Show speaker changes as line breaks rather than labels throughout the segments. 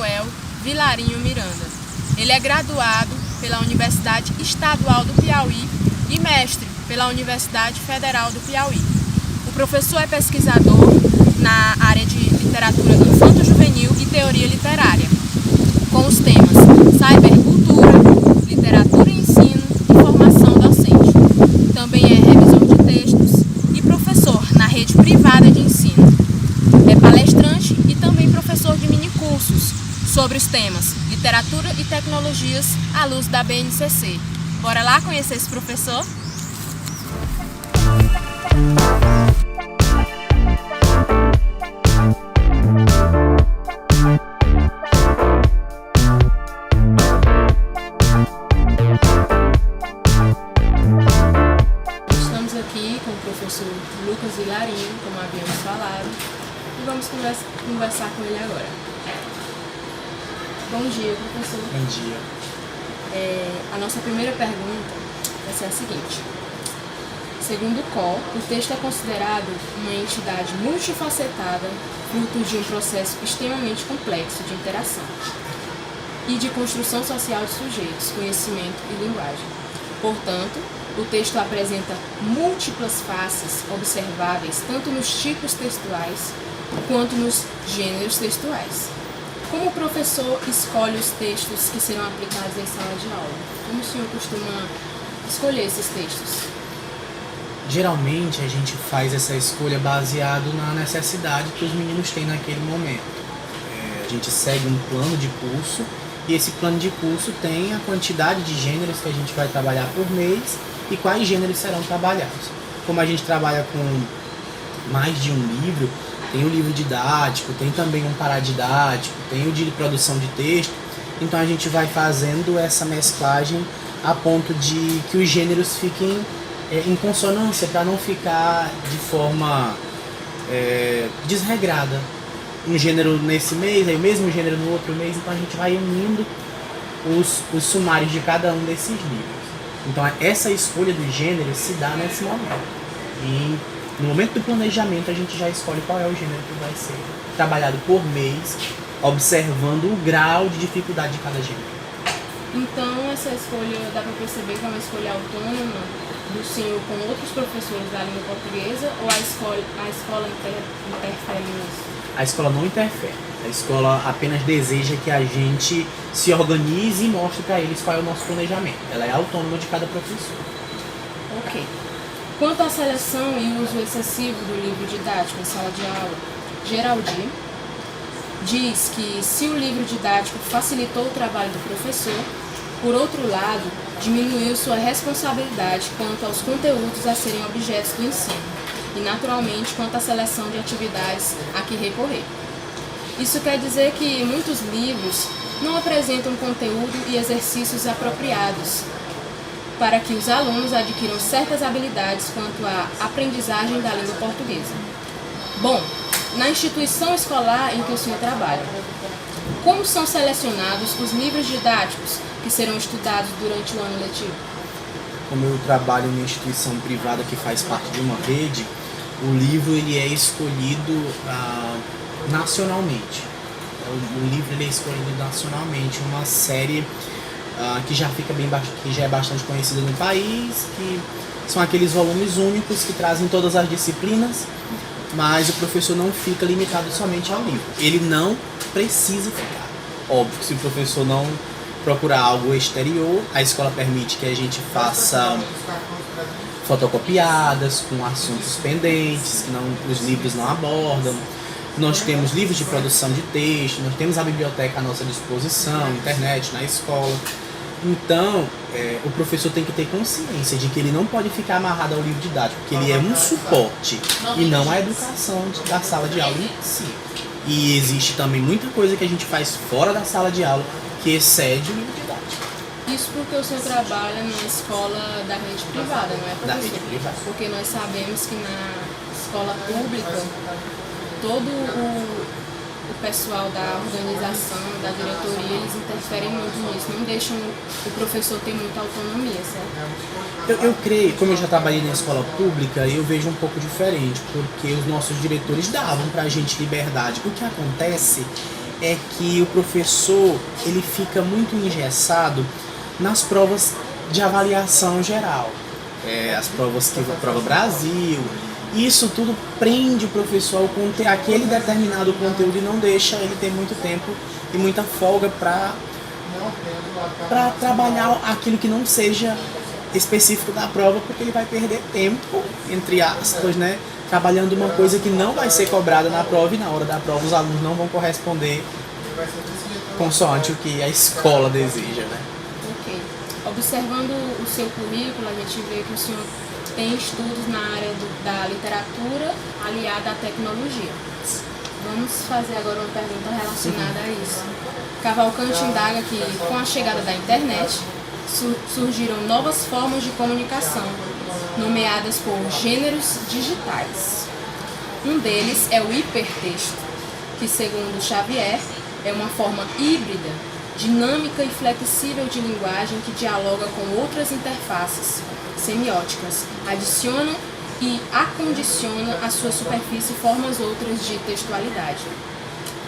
Samuel Vilarinho Miranda. Ele é graduado pela Universidade Estadual do Piauí e mestre pela Universidade Federal do Piauí. O professor é pesquisador na área de literatura infanto-juvenil e teoria literária, com os temas cybercultura, literatura e ensino e formação docente. Também é revisor de textos e professor na rede privada de ensino. É palestrante e também professor de minicursos sobre os temas literatura e tecnologias à luz da BNCC. Bora lá conhecer esse professor? Estamos aqui com o professor Lucas Vilarinho, como havíamos falado, e vamos conversar com ele agora. Bom dia, professor.
Bom dia.
A nossa primeira pergunta vai ser a seguinte. Segundo o COL, o texto é considerado uma entidade multifacetada, fruto de um processo extremamente complexo de interação e de construção social de sujeitos, conhecimento e linguagem. Portanto, o texto apresenta múltiplas faces observáveis tanto nos tipos textuais quanto nos gêneros textuais. Como o professor escolhe os textos que serão aplicados em sala de aula? Como o senhor costuma escolher esses textos?
Geralmente a gente faz essa escolha baseado na necessidade que os meninos têm naquele momento. A gente segue um plano de curso e esse plano de curso tem a quantidade de gêneros que a gente vai trabalhar por mês e quais gêneros serão trabalhados. Como a gente trabalha com mais de um livro, tem o livro didático, tem também um paradidático, tem o de produção de texto, então a gente vai fazendo essa mesclagem a ponto de que os gêneros fiquem em consonância, para não ficar de forma desregrada. Um gênero nesse mês, aí o mesmo gênero no outro mês, então a gente vai unindo os sumários de cada um desses livros. Então essa escolha do gênero se dá nesse momento. E no momento do planejamento a gente já escolhe qual é o gênero que vai ser trabalhado por mês, observando o grau de dificuldade de cada gênero.
Então essa escolha dá para perceber que é uma escolha autônoma do senhor com outros professores da língua portuguesa ou a escola interfere nisso?
A escola não interfere. A escola apenas deseja que a gente se organize e mostre para eles qual é o nosso planejamento. Ela é autônoma de cada professor.
Ok. Quanto à seleção e uso excessivo do livro didático em sala de aula, Geraldi diz que se o livro didático facilitou o trabalho do professor, por outro lado, diminuiu sua responsabilidade quanto aos conteúdos a serem objetos do ensino e, naturalmente, quanto à seleção de atividades a que recorrer. Isso quer dizer que muitos livros não apresentam conteúdo e exercícios apropriados para que os alunos adquiram certas habilidades quanto à aprendizagem da língua portuguesa. Bom, na instituição escolar em que o senhor trabalha, como são selecionados os livros didáticos que serão estudados durante o ano letivo?
Como eu trabalho em uma instituição privada que faz parte de uma rede, o livro ele é escolhido nacionalmente. O livro ele é escolhido nacionalmente, uma série que já é bastante conhecida no país, que são aqueles volumes únicos que trazem todas as disciplinas, mas o professor não fica limitado somente ao livro. Ele não precisa ficar. Óbvio que se o professor não procurar algo exterior, a escola permite que a gente faça fotocopiadas com assuntos pendentes que os livros não abordam. Nós temos livros de produção de texto, nós temos a biblioteca à nossa disposição, internet na escola. Então, o professor tem que ter consciência de que ele não pode ficar amarrado ao livro didático, porque ele é um suporte e não a educação da sala de aula em si. E existe também muita coisa que a gente faz fora da sala de aula que excede o livro didático.
Isso porque o senhor trabalha na escola da rede privada, não é, professor?
Da rede privada.
Porque nós sabemos que na escola pública, todo o pessoal da organização, da diretoria, eles interferem muito nisso, não deixam o professor ter muita autonomia, certo?
Eu creio, como eu já trabalhei na escola pública, eu vejo um pouco diferente, porque os nossos diretores davam pra gente liberdade. O que acontece é que o professor ele fica muito engessado nas provas de avaliação geral, as provas que prova Brasil. Isso tudo prende o professor ao aquele determinado conteúdo e não deixa ele ter muito tempo e muita folga para trabalhar aquilo que não seja específico da prova, porque ele vai perder tempo, entre aspas, né, trabalhando uma coisa que não vai ser cobrada na prova, e na hora da prova os alunos não vão corresponder consoante o que a escola deseja, né?
Ok. Observando o seu currículo, a gente vê que o senhor tem estudos na área da literatura aliada à tecnologia. Vamos fazer agora uma pergunta relacionada a isso. Cavalcante indaga que, com a chegada da internet, surgiram novas formas de comunicação, nomeadas por gêneros digitais. Um deles é o hipertexto, que, segundo Xavier, é uma forma híbrida, dinâmica e flexível de linguagem que dialoga com outras interfaces semióticas, adiciona e acondiciona à sua superfície formas outras de textualidade.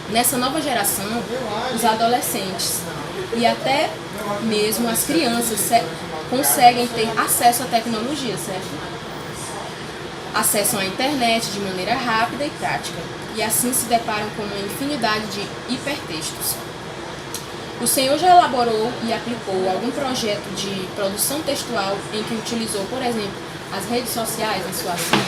Nessa nova geração, os adolescentes e até mesmo as crianças conseguem ter acesso à tecnologia, certo? Acessam a internet de maneira rápida e prática, e assim se deparam com uma infinidade de hipertextos. O senhor já elaborou e aplicou algum projeto de produção textual em que utilizou, por exemplo, as redes sociais em sua ação?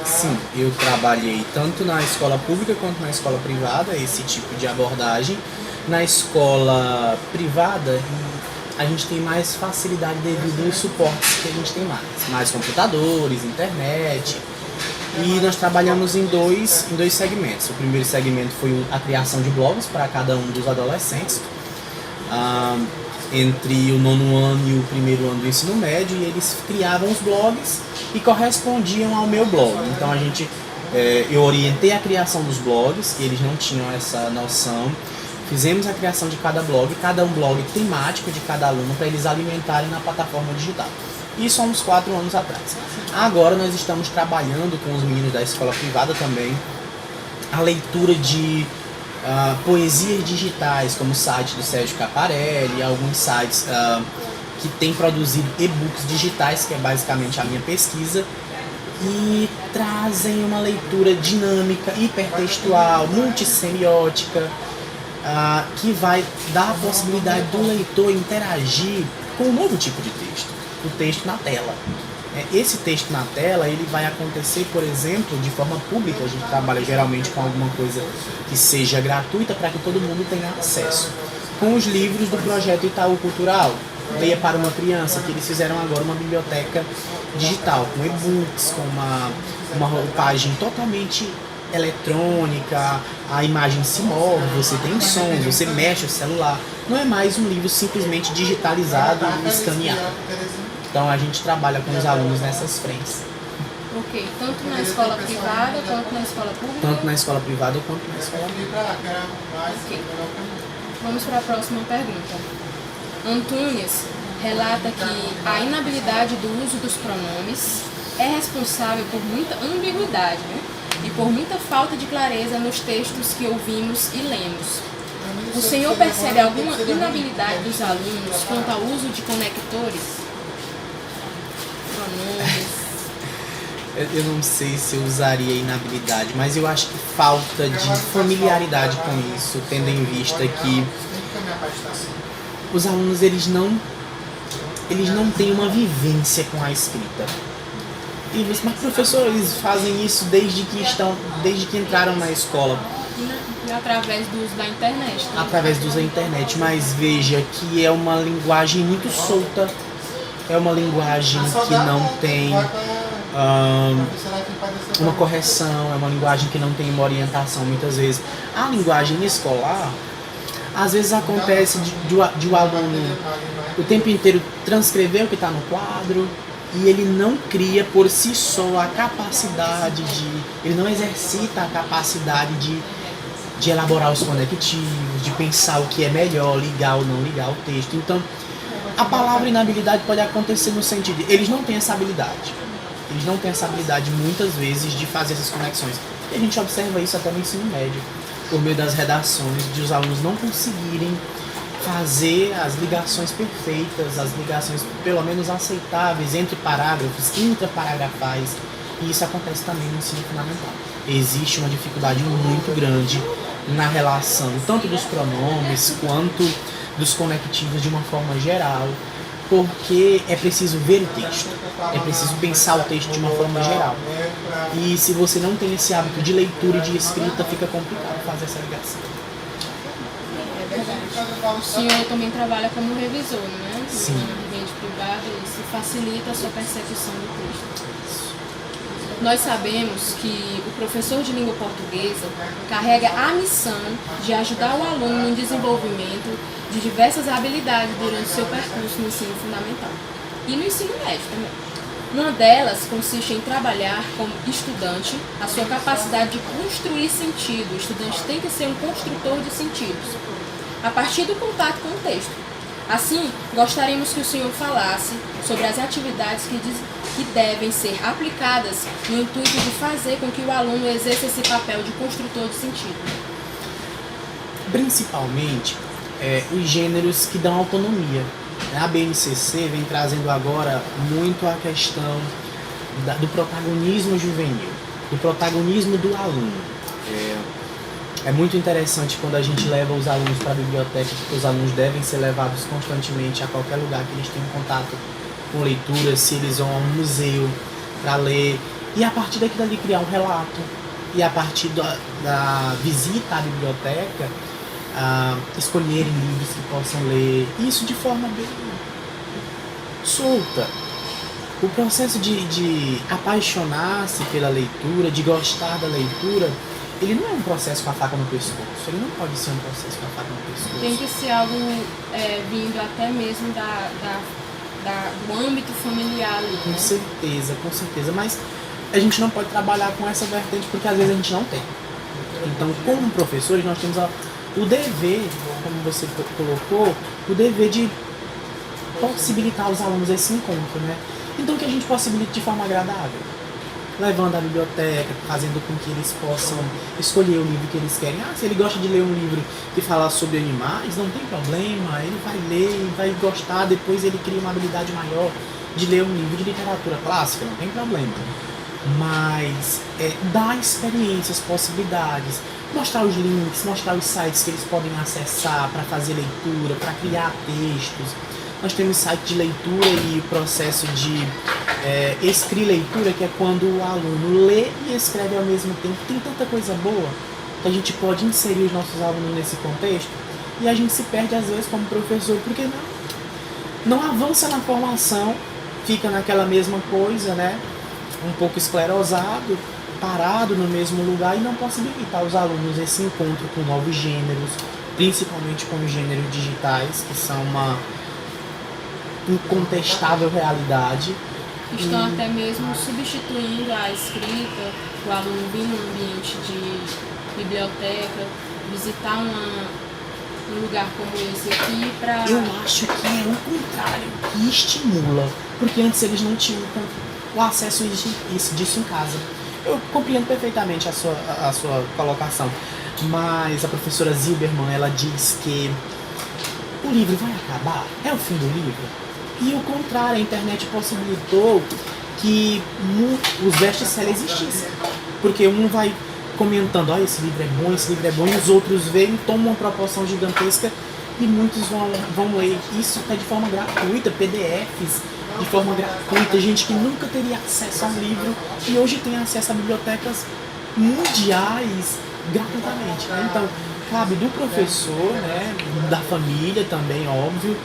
Sim, eu trabalhei tanto na escola pública quanto na escola privada, esse tipo de abordagem. Na escola privada, a gente tem mais facilidade devido aos suportes que a gente tem mais computadores, internet. E nós trabalhamos em dois segmentos. O primeiro segmento foi a criação de blogs para cada um dos adolescentes, entre o 9º ano e o 1º ano do ensino médio, e eles criavam os blogs e correspondiam ao meu blog. Então eu orientei a criação dos blogs, que eles não tinham essa noção. Fizemos a criação de cada um blog temático de cada aluno para eles alimentarem na plataforma digital. Isso há uns 4 anos atrás. Agora nós estamos trabalhando com os meninos da escola privada também a leitura de poesias digitais, como o site do Sérgio Caparelli, alguns sites que têm produzido e-books digitais, que é basicamente a minha pesquisa, e trazem uma leitura dinâmica, hipertextual, multissemiótica, que vai dar a possibilidade do leitor interagir com um novo tipo de texto, o texto na tela. Esse texto na tela ele vai acontecer, por exemplo, de forma pública. A gente trabalha geralmente com alguma coisa que seja gratuita para que todo mundo tenha acesso. Com os livros do projeto Itaú Cultural, Leia para uma Criança, que eles fizeram agora uma biblioteca digital, com e-books, com uma roupagem totalmente eletrônica, a imagem se move, você tem sons, você mexe o celular. Não é mais um livro simplesmente digitalizado e escaneado. Então a gente trabalha com os alunos nessas frentes.
Ok, tanto na escola privada quanto na escola pública?
Tanto na escola privada quanto na escola pública.
Ok. Vamos para a próxima pergunta. Antunes relata que a inabilidade do uso dos pronomes é responsável por muita ambiguidade, né? E por muita falta de clareza nos textos que ouvimos e lemos. O senhor percebe alguma inabilidade dos alunos quanto ao uso de conectores?
Eu não sei se eu usaria inabilidade, mas eu acho que falta de familiaridade com isso, tendo em vista que os alunos eles não têm uma vivência com a escrita. Mas professor, eles fazem isso desde que entraram na escola.
E através do uso da internet. Né?
Através do uso da internet, mas veja que é uma linguagem muito solta. É uma linguagem que não tem uma correção, é uma linguagem que não tem uma orientação muitas vezes. A linguagem escolar, às vezes acontece de o aluno o tempo inteiro transcrever o que está no quadro e ele não cria por si só a capacidade ele não exercita a capacidade de elaborar os conectivos, de pensar o que é melhor, ligar ou não ligar o texto. Então, a palavra inabilidade pode acontecer no sentido de eles não têm essa habilidade. Eles não têm essa habilidade muitas vezes de fazer essas conexões. E a gente observa isso até no ensino médio. por meio das redações, de os alunos não conseguirem fazer as ligações perfeitas, as ligações pelo menos aceitáveis entre parágrafos, intraparagrafais, e isso acontece também no ensino fundamental. Existe uma dificuldade muito grande na relação tanto dos pronomes quanto dos conectivos de uma forma geral, porque é preciso ver o texto, é preciso pensar o texto de uma forma geral. E se você não tem esse hábito de leitura e de escrita, fica complicado fazer essa ligação.
É verdade. O senhor também trabalha como revisor, né?
Sim.
Na rede privada, isso facilita a sua percepção do texto. Nós sabemos que o professor de língua portuguesa carrega a missão de ajudar o aluno no desenvolvimento de diversas habilidades durante seu percurso no ensino fundamental e no ensino médio também. Uma delas consiste em trabalhar como estudante a sua capacidade de construir sentido. O estudante tem que ser um construtor de sentidos, a partir do contato com o texto. Assim, gostaríamos que o senhor falasse sobre as atividades que devem ser aplicadas no intuito de fazer com que o aluno exerça esse papel de construtor de sentido.
Principalmente, os gêneros que dão autonomia. A BNCC vem trazendo agora muito a questão do protagonismo juvenil, do protagonismo do aluno. É muito interessante quando a gente leva os alunos para a biblioteca, porque os alunos devem ser levados constantemente a qualquer lugar que eles tenham contato com leitura, se eles vão a um museu para ler, e a partir daquilo ali criar um relato, e a partir da visita à biblioteca, escolherem livros que possam ler, isso de forma bem solta. O processo de apaixonar-se pela leitura, de gostar da leitura, ele não é um processo com a faca no pescoço, ele não pode ser um processo com a faca no pescoço.
Tem que ser algo vindo até mesmo do âmbito familiar ali,
Com
né?
certeza, mas a gente não pode trabalhar com essa vertente porque às vezes a gente não tem. Então, como professores, nós temos o dever, como você colocou, o dever de possibilitar aos alunos esse encontro, né? Então, que a gente possibilite de forma agradável, levando à biblioteca, fazendo com que eles possam escolher o livro que eles querem. Se ele gosta de ler um livro que fala sobre animais, não tem problema, ele vai ler, vai gostar, depois ele cria uma habilidade maior de ler um livro de literatura clássica, não tem problema. Mas dar experiências, possibilidades, mostrar os links, mostrar os sites que eles podem acessar para fazer leitura, para criar textos. Nós temos site de leitura e processo de escrileitura, que é quando o aluno lê e escreve ao mesmo tempo. Tem tanta coisa boa que a gente pode inserir os nossos alunos nesse contexto e a gente se perde às vezes como professor, porque não avança na formação, fica naquela mesma coisa, né? Um pouco esclerosado, parado no mesmo lugar e não possibilita aos alunos esse encontro com novos gêneros, principalmente com os gêneros digitais, que são uma incontestável realidade.
Estão até mesmo substituindo a escrita, o aluno vir num ambiente de biblioteca, visitar um lugar como esse aqui para...
Eu acho que é o contrário, que estimula, porque antes eles não tinham o acesso disso em casa. Eu compreendo perfeitamente a sua colocação, mas a professora Zilberman, ela diz que o livro vai acabar, é o fim do livro. E o contrário, a internet possibilitou que os best-sellers existissem. Porque um vai comentando, esse livro é bom, e os outros veem, tomam uma proporção gigantesca e muitos vão ler isso até de forma gratuita, PDFs de forma gratuita, gente que nunca teria acesso a um livro e hoje tem acesso a bibliotecas mundiais gratuitamente, né? Então, cabe do professor, né, da família também, óbvio,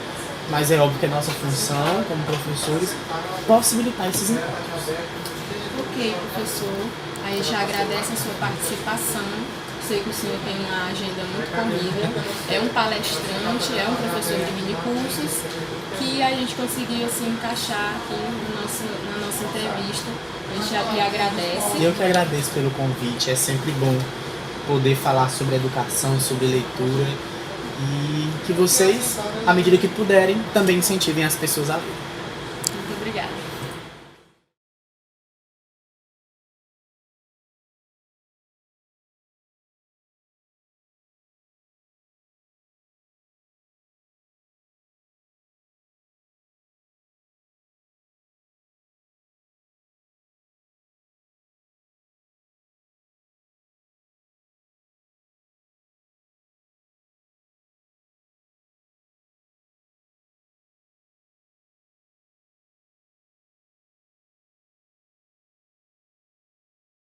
mas é óbvio que é nossa função como professores possibilitar esses encontros.
Ok, professor. A gente agradece a sua participação. Sei que o senhor tem uma agenda muito corrida. É um palestrante, é um professor de minicursos que a gente conseguiu assim, encaixar aqui na nossa entrevista. A gente lhe agradece.
Eu que agradeço pelo convite. É sempre bom poder falar sobre educação, sobre leitura. E que vocês, à medida que puderem, também incentivem as pessoas a ler.